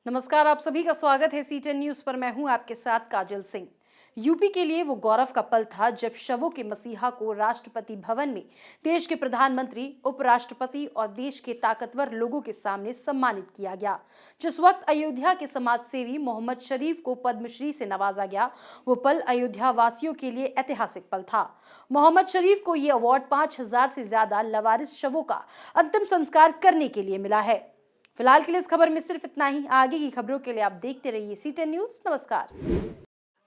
नमस्कार, आप सभी का स्वागत है सी10 न्यूज पर। मैं हूं आपके साथ काजल सिंह। यूपी के लिए वो गौरव का पल था जब शवों के मसीहा को राष्ट्रपति भवन में देश के प्रधानमंत्री, उपराष्ट्रपति और देश के ताकतवर लोगों के सामने सम्मानित किया गया। जिस वक्त अयोध्या के समाजसेवी मोहम्मद शरीफ को पद्मश्री से नवाजा गया, वो पल अयोध्या वासियों के लिए ऐतिहासिक पल था। मोहम्मद शरीफ को ये अवार्ड 5000 से ज्यादा लवारिस शवों का अंतिम संस्कार करने के लिए मिला है। फिलहाल के लिए इस खबर में सिर्फ इतना ही। आगे की खबरों के लिए आप देखते रहिए सी10 न्यूज। नमस्कार।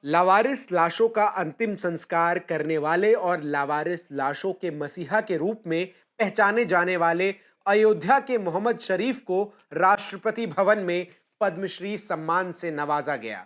लावारिस लाशों का अंतिम संस्कार करने वाले और लावारिस लाशों के मसीहा के रूप में पहचाने जाने वाले अयोध्या के मोहम्मद शरीफ को राष्ट्रपति भवन में पद्मश्री सम्मान से नवाजा गया।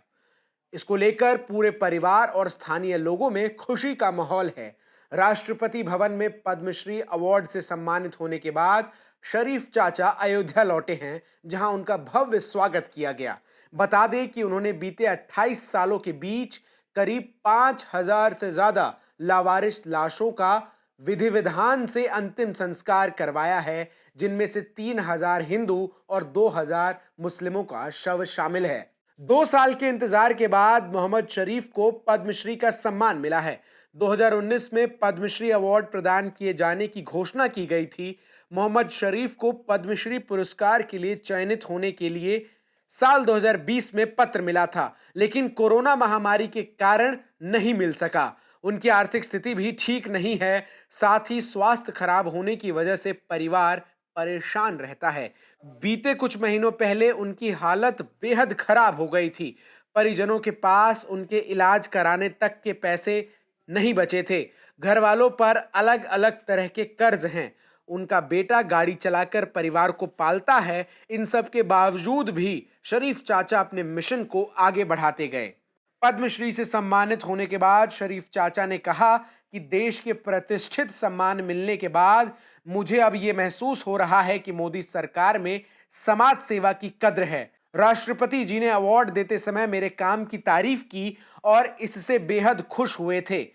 इसको लेकर पूरे परिवार और स्थानीय लोगों में खुशी का माहौल है। राष्ट्रपति भवन में पद्मश्री अवार्ड से सम्मानित होने के बाद शरीफ चाचा अयोध्या लौटे हैं, जहां उनका भव्य स्वागत किया गया। बता दें कि उन्होंने बीते 28 सालों के बीच करीब 5000 से ज्यादा लावारिस लाशों का विधि विधान से अंतिम संस्कार करवाया है, जिनमें से 3000 हिंदू और 2000 मुस्लिमों का शव शामिल है। 2 साल के इंतजार के बाद मोहम्मद शरीफ को पद्मश्री का सम्मान मिला है। 2019 में पद्मश्री अवार्ड प्रदान किए जाने की घोषणा की गई थी। मोहम्मद शरीफ को पद्मश्री पुरस्कार के लिए चयनित होने के लिए साल 2020 में पत्र मिला था, लेकिन कोरोना महामारी के कारण नहीं मिल सका। उनकी आर्थिक स्थिति भी ठीक नहीं है, साथ ही स्वास्थ्य खराब होने की वजह से परिवार परेशान रहता है। बीते कुछ महीनों पहले उनकी हालत बेहद खराब हो गई थी। परिजनों के पास उनके इलाज कराने तक के पैसे नहीं बचे थे। घर वालों पर अलग अलग तरह के कर्ज हैं। उनका बेटा गाड़ी चलाकर परिवार को पालता है। इन सब के बावजूद भी शरीफ चाचा अपने मिशन को आगे बढ़ाते गए। पद्मश्री से सम्मानित होने के बाद शरीफ चाचा ने कहा कि देश के प्रतिष्ठित सम्मान मिलने के बाद मुझे अब ये महसूस हो रहा है कि मोदी सरकार में समाज सेवा की कद्र है। राष्ट्रपति जी ने अवार्ड देते समय मेरे काम की तारीफ की और इससे बेहद खुश हुए थे।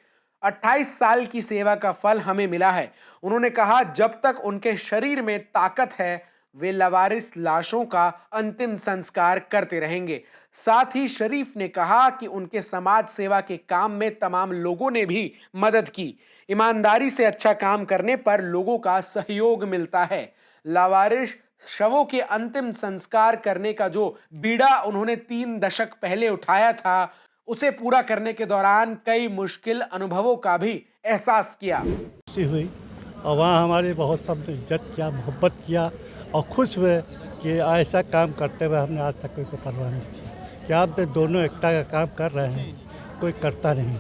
28 साल की सेवा का फल हमें मिला है। उन्होंने कहा, जब तक उनके शरीर में ताकत है वे लवारिस लाशों का अंतिम संस्कार करते रहेंगे। साथ ही शरीफ ने कहा कि उनके समाज सेवा के काम में तमाम लोगों ने भी मदद की। ईमानदारी से अच्छा काम करने पर लोगों का सहयोग मिलता है। लावारिस शवों के अंतिम संस्कार करने का जो बीड़ा उन्होंने 3 दशक पहले उठाया था, उसे पूरा करने के दौरान कई मुश्किल अनुभवों का भी एहसास किया। खुशी हुई और वहाँ हमारी बहुत सब इज्जत किया, मोहब्बत किया और खुश हुए कि ऐसा काम करते हुए हमने आज तक कोई को परवाह नहीं की कि आप दोनों एकता का काम कर रहे हैं, कोई करता नहीं।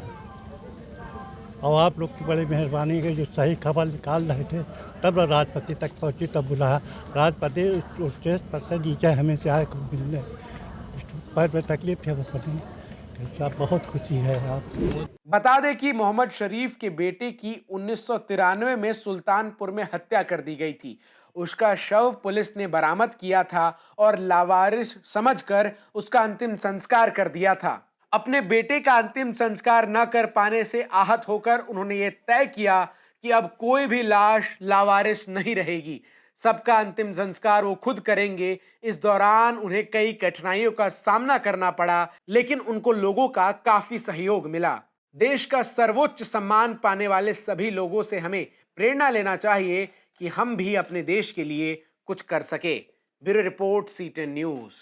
और आप लोग की बड़ी मेहरबानी है जो सही खबर निकाल रहे थे, तब राष्ट्रपति तक पहुंची, तब बुलाया राष्ट्रपति स्टेज पर से नीचे हमें से आए मिलने। पैर में तकलीफ थी, वो पड़ी साहब, बहुत खुशी है। आप बता दें कि मोहम्मद शरीफ के बेटे की 1993 में सुल्तानपुर में हत्या कर दी गई थी। उसका शव पुलिस ने बरामद किया था और लावारिस समझकर उसका अंतिम संस्कार कर दिया था। अपने बेटे का अंतिम संस्कार न कर पाने से आहत होकर उन्होंने ये तय किया कि अब कोई भी लाश लावारिस नहीं रहेगी, सबका अंतिम संस्कार वो खुद करेंगे। इस दौरान उन्हें कई कठिनाइयों का सामना करना पड़ा, लेकिन उनको लोगों का काफी सहयोग मिला। देश का सर्वोच्च सम्मान पाने वाले सभी लोगों से हमें प्रेरणा लेना चाहिए कि हम भी अपने देश के लिए कुछ कर सके। Bureau report, C10 news.